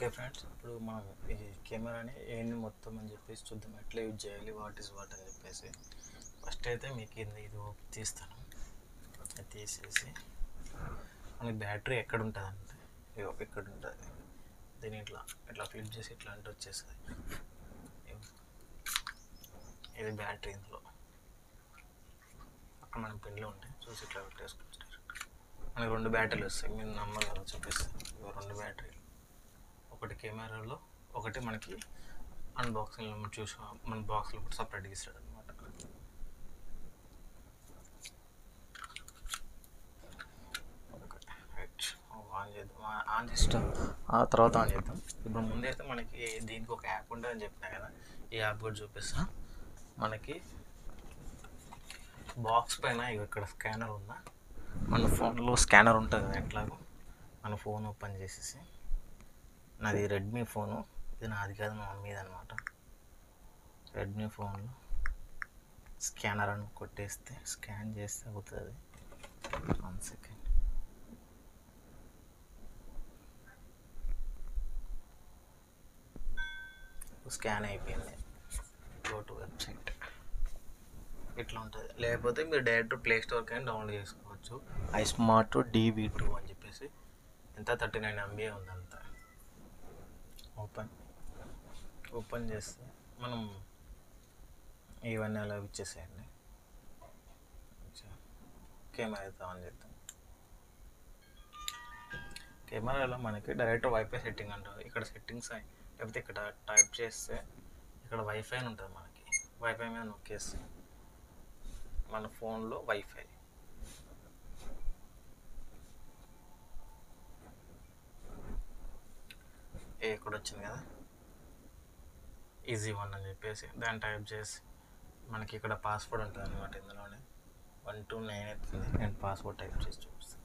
Okay friends, ఇప్పుడు మనం ఈ కెమెరాని ఏంది మొత్తం అని చెప్పేసి చూద్దాం, ఎట్లా యూజ్ చేయాలి, వాట్ ఈస్ వాట్ అని చెప్పేసి. ఫస్ట్ అయితే మీకు ఇది తీస్తాను. అది తీసేసి మనకి బ్యాటరీ ఎక్కడ ఉంటుంది అంటే ఇక్కడ ఉంటుంది. దీన్ని ఇట్లా ఇట్లా ఫ్లిప్ చేసి ఇట్లా అంటే వచ్చేస్తుంది. ఇది బ్యాటరీ. ఇందులో అక్కడ మన పిన్లో ఉంటాయి, చూసి ఇట్లా పెట్టేసుకోవచ్చు. మనకి 2 బ్యాటరీలు వస్తాయి. మీరు నమ్మరు కదా, చూపిస్తాను. 2 బ్యాటరీలు, ఒకటి కెమెరాలో, ఒకటి మనకి అన్బాక్సింగ్లో చూసి మన బాక్స్లో సపరేట్గా ఇస్తాడు అనమాట. ఓకే రైట్, ఆన్ చేద్దాం. ఆన్ చేస్తాం, ఆ తర్వాత ఆన్ చేద్దాం. ఇప్పుడు ముందైతే మనకి దీనికి ఒక యాప్ ఉంటుందని చెప్పినా కదా, ఈ యాప్ కూడా చూపిస్తా. మనకి బాక్స్ పైన ఇక్కడ స్కానర్ ఉందా, మన ఫోన్లో స్కానర్ ఉంటుంది కదా, ఎట్లాగో మన ఫోన్ ఓపెన్ చేసేసి, నాది రెడ్మీ ఫోను, ఇది నాది కాదు, మా మమ్మీది అనమాట. రెడ్మీ ఫోన్లో స్కానర్ అని కొట్టేస్తే స్కాన్ చేస్తే అవుతుంది. 1 సెకండ్. స్కాన్ అయిపోయింది. Go to website. ఇట్లా ఉంటుంది. లేకపోతే మీరు డైరెక్ట్ ప్లే స్టోర్ కానీ డౌన్లోడ్ చేసుకోవచ్చు. iSmart DV2 అని చెప్పేసి. ఎంత 39 MB ఉందంతా. ఓపెన్ చేస్తే మనం ఇవన్నీ అలా ఇచ్చేసేయండి. కెమెరా అయితే ఆన్ చేద్దాం. కెమెరాలో మనకి డైరెక్ట్ వైఫై సెట్టింగ్ అంటారు. ఇక్కడ సెట్టింగ్స్ లేకపోతే ఇక్కడ టైప్ చేస్తే ఇక్కడ వైఫై అని ఉంటుంది. మనకి వైఫై మీద నొక్కేస్తే మన ఫోన్లో వైఫై. ఇక్కడ వచ్చింది కదా, ఈజీ 1 అని చెప్పేసి దాన్ని టైప్ చేసి మనకి ఇక్కడ పాస్వర్డ్ ఉంటుంది అనమాట. ఇందులోనే 129 అవుతుంది. నేను పాస్వర్డ్ టైప్ చేసి చూపిస్తాను.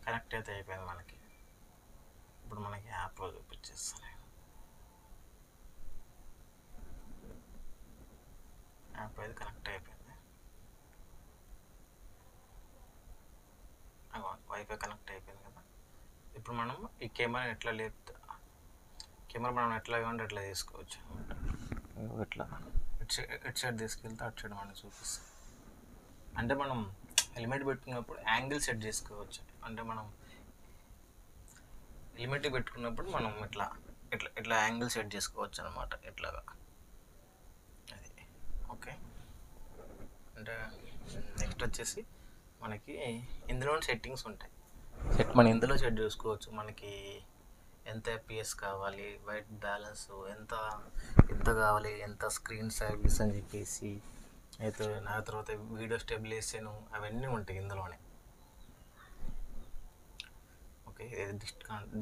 కనెక్ట్ అయితే అయిపోయింది మనకి. ఇప్పుడు మనకి యాప్లో చూపించేస్తాను. యాప్ అయితే కనెక్ట్ అయిపోయింది. వైఫై కనెక్ట్ అయిపోయింది కదా. ఇప్పుడు మనం ఈ కెమెరా మనం ఎట్లా కావాలంటే ఎట్లా తీసుకోవచ్చు. ఇట్లా ఇటు సైడ్ తీసుకెళ్తే అటు సైడ్ మనం చూపిస్తాం. అంటే మనం హెల్మెట్ పెట్టుకున్నప్పుడు యాంగిల్ సెట్ చేసుకోవచ్చు. అంటే మనం హెల్మెట్ పెట్టుకున్నప్పుడు మనం ఇట్లా ఇట్లా ఇట్లా యాంగిల్ సెట్ చేసుకోవచ్చు అనమాట. ఇట్లాగా అది. ఓకే, అంటే నెక్స్ట్ వచ్చేసి మనకి ఇందులో సెట్టింగ్స్ ఉంటాయి. మనం ఇందులో సెట్ చేసుకోవచ్చు. మనకి ఎంత FPS కావాలి, వైట్ బ్యాలెన్స్ ఎంత కావాలి, ఎంత స్క్రీన్ సైజ్ అని చెప్పేసి అయితే నా తర్వాత వీడియో స్టెబిలైజేషన్ అవన్నీ ఉంటాయి ఇందులోనే. ఓకే, ఇది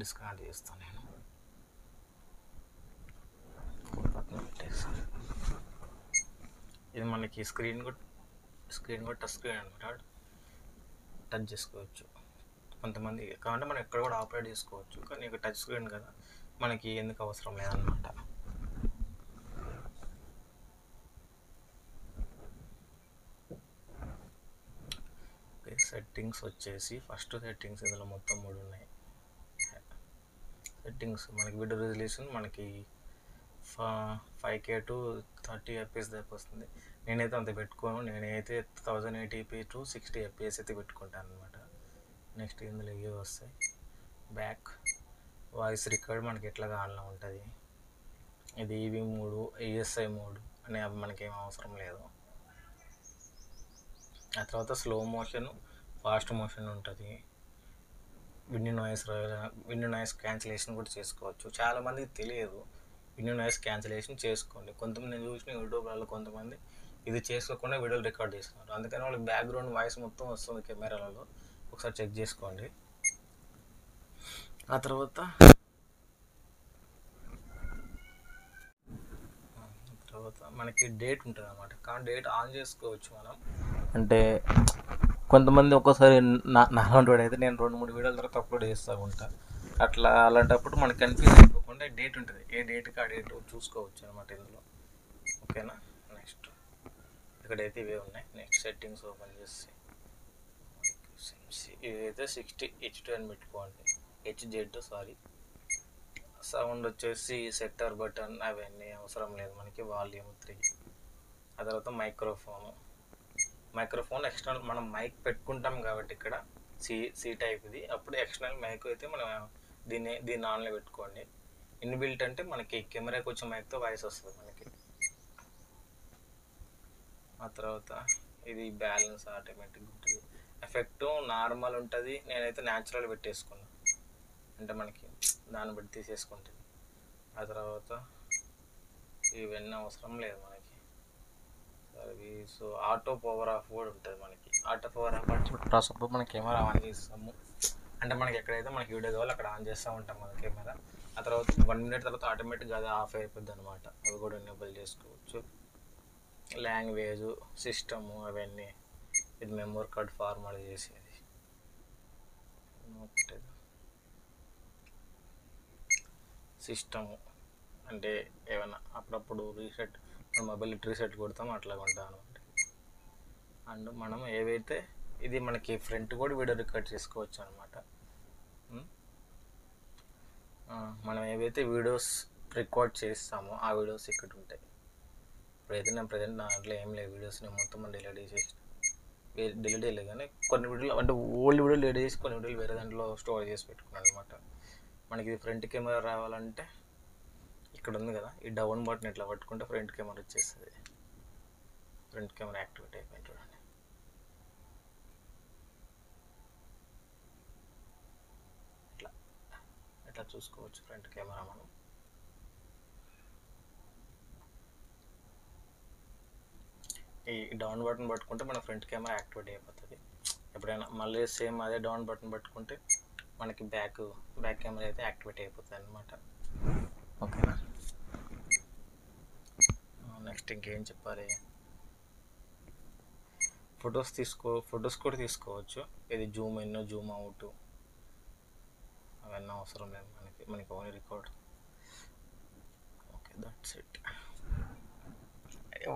డిస్కనెక్ట్ చేస్తాను నేను. ఇది మనకి స్క్రీన్ కూడా టచ్ స్క్రీన్ అనమాట. టచ్ చేసుకోవచ్చు. కొంతమంది కావాలంటే మనం ఎక్కడ కూడా ఆపరేట్ చేసుకోవచ్చు, కానీ ఇక టచ్ స్క్రీన్ కదా, మనకి ఎందుకు అవసరం లేదనమాట. సెట్టింగ్స్ వచ్చేసి ఫస్ట్ సెట్టింగ్స్ ఇందులో మొత్తం 3 ఉన్నాయి. సెట్టింగ్స్ మనకి వీడియో రిజల్యూషన్ మనకి 5K to 30 FPS దాకా వస్తుంది. నేనైతే అంత పెట్టుకోను. నేనైతే 1080p to 60 FPS అయితే పెట్టుకుంటాను అనమాట. నెక్స్ట్ ఇందులో ఇవి వస్తాయి. బ్యాక్ వాయిస్ రికార్డ్ మనకి ఎట్లా కావాలన్నా ఉంటుంది. ఇది EV మోడ్, ESI మోడ్ అనే మనకేం అవసరం లేదు. ఆ తర్వాత స్లో మోషన్, ఫాస్ట్ మోషన్ ఉంటుంది. విండ్ నాయిస్ క్యాన్సిలేషన్ కూడా చేసుకోవచ్చు. చాలామందికి తెలియదు. విండ్ నాయిస్ క్యాన్సిలేషన్ చేసుకోండి. కొంతమంది నేను చూసిన యూట్యూబ్లలో కొంతమంది ఇది చేసుకోకుండా వీడియోలు రికార్డ్ చేస్తున్నారు. అందుకని వాళ్ళకి బ్యాక్గ్రౌండ్ వాయిస్ మొత్తం వస్తుంది కెమెరాలలో. ఒకసారి చెక్ చేసుకోండి. ఆ తర్వాత మనకి డేట్ ఉంటుంది అన్నమాట. కానీ డేట్ ఆన్ చేసుకోవచ్చు మనం. అంటే కొంతమంది ఒక్కోసారి నాలాంటి అయితే నేను 2-3 వీడియోల తర్వాత అప్లోడ్ చేస్తూ ఉంటాను. అలాంటప్పుడు మనకు కన్ఫ్యూజ్ అయిపోకుండా డేట్ ఉంటుంది. ఏ డేట్కి ఆ డేట్ చూసుకోవచ్చు అనమాట ఇందులో. ఓకేనా. ఇక్కడైతే ఇవే ఉన్నాయి. నెక్స్ట్ సెట్టింగ్స్ ఓపెన్ చేసి ఇదైతే 60H2 అని పెట్టుకోండి, HZ సారీ. సౌండ్ వచ్చేసి సెట్టర్ బటన్ అవన్నీ అవసరం లేదు మనకి. వాల్యూమ్ 3. ఆ తర్వాత మైక్రోఫోన్ ఎక్స్టర్నల్ మనం మైక్ పెట్టుకుంటాం కాబట్టి ఇక్కడ సి టైప్ ఇది. అప్పుడు ఎక్స్టర్నల్ మైక్ అయితే మనం దీన్ని ఆన్లో పెట్టుకోండి. ఇన్బిల్ట్ అంటే మనకి కెమెరాకి వచ్చే మైక్తో వాయిస్ వస్తుంది మనకి. ఆ తర్వాత ఇది బ్యాలెన్స్ ఆటోమేటిక్ ఉంటుంది. ఎఫెక్ట్ నార్మల్ ఉంటుంది, నేనైతే న్యాచురల్ పెట్టేసుకున్నాను అంటే మనకి దాన్ని బట్టి తీసేసుకుంటుంది. ఆ తర్వాత ఇవన్నీ అవసరం లేదు మనకి. సో ఆటో పవర్ ఆఫ్ కూడా ఉంటుంది మనకి. ఆటో పవర్ ఆఫ్ అంటే ఇప్పుడు మన కెమెరా ఆన్ చేస్తాము అంటే మనకి ఎక్కడైతే మనకి వీడియో కావాలో అక్కడ ఆన్ చేస్తూ ఉంటాం మన కెమెరా. ఆ తర్వాత 1 minute తర్వాత ఆటోమేటిక్గా అది ఆఫ్ అయిపోద్ది అనమాట. అవి కూడా ఎనేబుల్ చేసుకోవచ్చు. లాంగ్వేజ్, సిస్టము అవన్నీ. ఇది మెమరీ కార్డ్ ఫార్మాట్ చేసేది. సిస్టము అంటే ఏమైనా అప్పుడప్పుడు రీసెట్, మన మొబైల్ రీసెట్ కొడతాం అట్లాగా ఉంటాం అనమాట. అండ్ మనం ఏవైతే ఇది మనకి ఫ్రంట్ కూడా వీడియో రికార్డ్ చేసుకోవచ్చు అనమాట. మనం ఏవైతే వీడియోస్ రికార్డ్ చేస్తామో ఆ వీడియోస్ ఇక్కడ ఉంటాయి. ఇప్పుడైతే నేను ప్రజెంట్ దాంట్లో ఏం లేదు, వీడియోస్ నేను మొత్తం డిలీట్ చేసేసి డిలీట్ చేయలేదు, కానీ కొన్ని వీడియోలు అంటే ఓల్డ్ వీడియోలు డిలీట్ చేసి కొన్ని వీడియోలు వేరే దాంట్లో స్టోర్ చేసి పెట్టుకున్నాను అనమాట. మనకి ఇది ఫ్రంట్ కెమెరా రావాలంటే ఇక్కడ ఉంది కదా, ఈ డౌన్ బటన్ ఇట్లా పట్టుకుంటే ఫ్రంట్ కెమెరా వచ్చేస్తుంది. ఫ్రంట్ కెమెరా యాక్టివేట్ అయిపోయింది చూడండి. ఇట్లా చూసుకోవచ్చు ఫ్రంట్ కెమెరా మనం. ఈ డౌన్ బటన్ పట్టుకుంటే మన ఫ్రంట్ కెమెరా యాక్టివేట్ అయిపోతుంది. ఎప్పుడైనా మళ్ళీ సేమ్ అదే డౌన్ బటన్ పట్టుకుంటే మనకి బ్యాక్ కెమెరా అయితే యాక్టివేట్ అయిపోతుంది అనమాట. ఓకేనా. నెక్స్ట్ ఇంకేం చెప్పాలి, ఫొటోస్ కూడా తీసుకోవచ్చు. ఇది జూమ్ ఇన్, జూమ్ అవుట్ అవన్నీ అవసరం లేదు మనకి only record. Okay, that's it.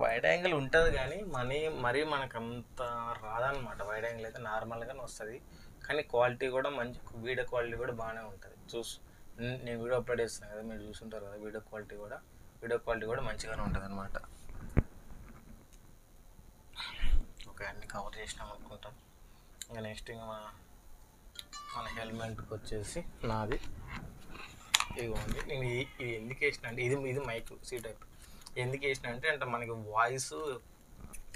Wide angle ఉంటుంది కానీ మరీ మనకు అంత రాదనమాట. వైడ్ యాంగిల్ అయితే నార్మల్గానే వస్తుంది, కానీ క్వాలిటీ కూడా మంచి, వీడియో క్వాలిటీ కూడా బాగానే ఉంటుంది. నేను వీడియో అప్లోడ్ చేస్తాను కదా, మీరు చూసుంటారు కదా, వీడియో క్వాలిటీ కూడా మంచిగానే ఉంటుంది అనమాట. ఓకే, అన్నీ కవర్ చేసినాం అనుకుంటాం. ఇంకా నెక్స్ట్ మన హెల్మెట్కి వచ్చేసి నాది ఇదిగోండి. నేను ఇది ఎందుకు వేసిన అంటే ఇది మైక్ సి టైప్ ఎందుకు వేసిన అంటే మనకి వాయిస్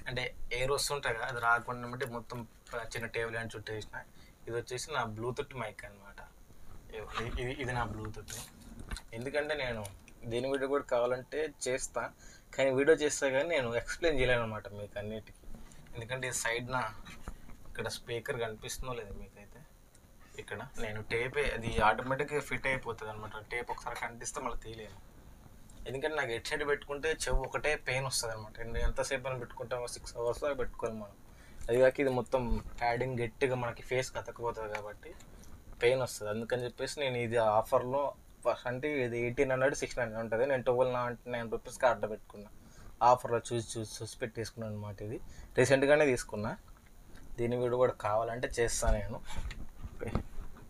అంటే ఎయిర్ వస్తుంటాయి కదా, అది రాకుండా బట్టి మొత్తం చిన్న టేబుల్ అని చుట్టూ వేసిన. ఇది వచ్చేసి నా బ్లూటూత్ మైక్ అనమాట. ఇది నా బ్లూటూత్. ఎందుకంటే నేను దీని వీడియో కూడా కావాలంటే చేస్తా, కానీ వీడియో చేస్తా కానీ నేను ఎక్స్ప్లెయిన్ చేయలేను అనమాట మీకు అన్నిటికీ. ఎందుకంటే సైడ్న ఇక్కడ స్పీకర్ కనిపిస్తుందో లేదు మీకైతే, ఇక్కడ నేను టేపే అది ఆటోమేటిక్గా ఫిట్ అయిపోతుంది అనమాట. టేప్ ఒకసారి కనిపిస్తే మళ్ళీ తీయలేము. ఎందుకంటే నాకు హెడ్ సెట్ పెట్టుకుంటే చెవు ఒకటే పెయిన్ వస్తుంది అనమాట. ఎంతసేపు అని పెట్టుకుంటామో 6 hours దాకా పెట్టుకోవాలి మనం. అది కాక ఇది మొత్తం ప్యాడింగ్ గట్టిగా మనకి ఫేస్కి అతకపోతుంది కాబట్టి పెయిన్ వస్తుంది. అందుకని చెప్పేసి నేను ఇది ఆఫర్లో ఫస్ట్ అంటే ఇది 1800 1600 ఉంటుంది, నేను 1299 రూపీస్కి ఆర్డర్ పెట్టుకున్నా. ఆఫర్లో చూసి పెట్టేసుకున్నాను అనమాట. ఇది రీసెంట్గానే తీసుకున్నా. దీని వీడియో కూడా కావాలంటే చేస్తాను నేను.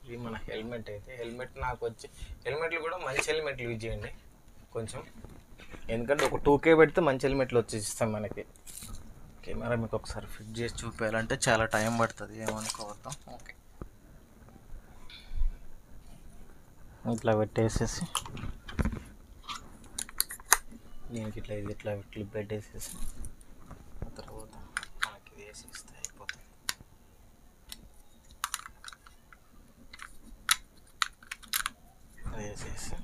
ఇది మన హెల్మెట్ అయితే, హెల్మెట్ నాకు వచ్చి హెల్మెట్లు కూడా మంచి హెల్మెట్లు యూజ్ చేయండి కొంచెం, ఎందుకంటే ఒక 2K పెడితే మంచి హెల్మెట్లు వచ్చేస్తాం మనకి. కెమెరా మీకు ఒకసారి ఫిట్ చేసి చూపించాలంటే చాలా టైం పడుతుంది, ఏమనుకోవద్దాం. ఓకే, ఇట్లా పెట్టేసేసి దీనికి ఇట్లా క్లిప్ పెట్టేసేసి ఆ తర్వాత మనకి ఇది వేసేస్తే అయిపోతుంది. అది వేసేసి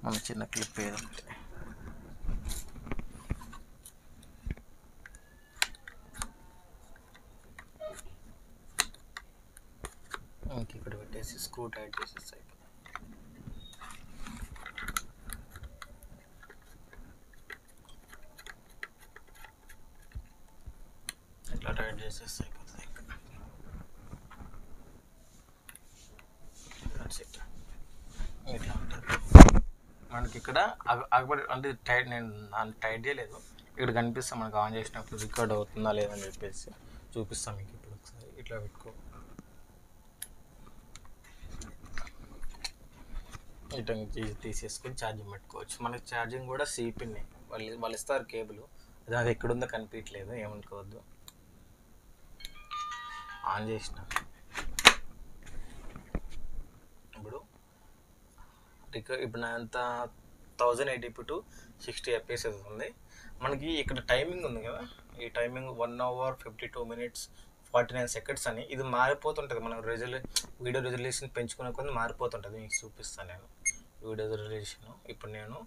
మన చిన్న క్లిప్ ఏదో ఒకటి ఇక్కడ పెట్టేసి స్క్రూ టైట్ చేసేసి అయిపోతుంది. ఇట్లా టైట్ చేసేస్తే అయిపోతుంది. ఇట్లా ఉంటుంది మనకి ఇక్కడ. అంటే టైట్ నేను దాన్ని టైట్ చేయలేదు, ఇక్కడ కనిపిస్తాం మనకు ఆన్ చేసినప్పుడు రికార్డ్ అవుతుందా లేదని చెప్పేసి చూపిస్తాం మీకు. ఇప్పుడు ఒకసారి ఇట్లా పెట్టుకో, ఇట్లా తీసేసుకొని ఛార్జింగ్ పెట్టుకోవచ్చు. మనకి ఛార్జింగ్ కూడా సిపిన్ని వాళ్ళు ఇస్తారు కేబుల్, అది ఎక్కడుందో కనిపించట్లేదు, ఏమనుకోవద్దు. ఆన్ చేసిన ఇప్పుడు నా అంత 1080p to 60 fps అవుతుంది. మనకి ఇక్కడ టైమింగ్ ఉంది కదా, ఈ టైమింగ్ 1 hour 52 minutes 49 seconds అని ఇది మారిపోతుంటుంది. మనం వీడియో రెజల్యూషన్ పెంచుకునే కొద్ది మారిపోతుంటుంది. మీకు చూపిస్తాను నేను వీడియో రెజల్యూషన్. ఇప్పుడు నేను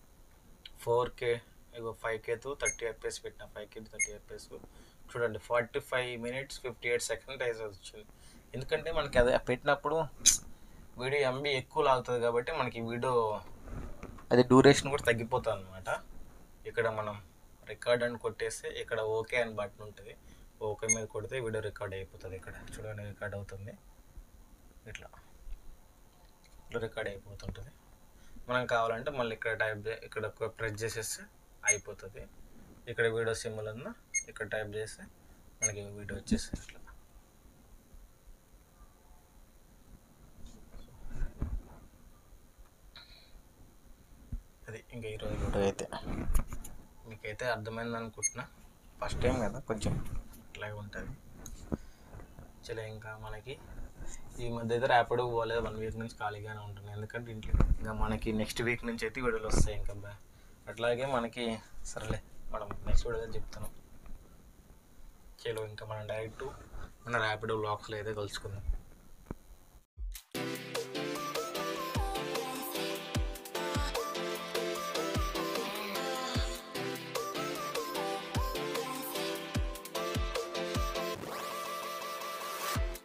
4K 5K to 30 fps పెట్టిన, 5K to 30 fps చూడండి 45 minutes 58 seconds వచ్చింది. ఎందుకంటే మనకి అది పెట్టినప్పుడు వీడియో MB ఎక్కువ లాగుతుంది కాబట్టి మనకి వీడియో అది డ్యూరేషన్ కూడా తగ్గిపోతుంది అనమాట. ఇక్కడ మనం రికార్డ్ అని కొట్టేస్తే ఇక్కడ ఓకే అని బటన్ ఉంటుంది, ఓకే మీద కొడితే వీడియో రికార్డ్ అయిపోతుంది. ఇక్కడ చూడండి రికార్డ్ అవుతుంది, ఇట్లా రికార్డ్ అయిపోతుంటుంది. మనం కావాలంటే మళ్ళీ ఇక్కడ ప్రెస్ చేసేస్తే అయిపోతుంది. ఇక్కడ వీడియో సింబల్ ఉందా, ఇక్కడ టైప్ చేస్తే మనకి వీడియో వచ్చేస్తుంది ఇట్లా. అది ఇంకా ఈరోజు వీడియో అయితే మీకైతే అర్థమైంది అనుకుంటున్నా. ఫస్ట్ టైం కదా కొంచెం ఇట్లాగే ఉంటుంది. చలో ఇంకా మనకి ఈ మధ్య అయితే ర్యాపిడో పోలేదు, 1 week నుంచి ఖాళీగానే ఉంటున్నాయి. ఎందుకంటే ఇంట్లో ఇంకా మనకి నెక్స్ట్ వీక్ నుంచి అయితే వీడియోలు వస్తాయి ఇంకా. అట్లాగే మనకి సరేలే మనం నెక్స్ట్ వీడియో చెప్తున్నాం. చలో ఇంకా మనం డైరెక్ట్ మన ర్యాపిడో వ్లాగ్స్లో అయితే కలుసుకుందాం.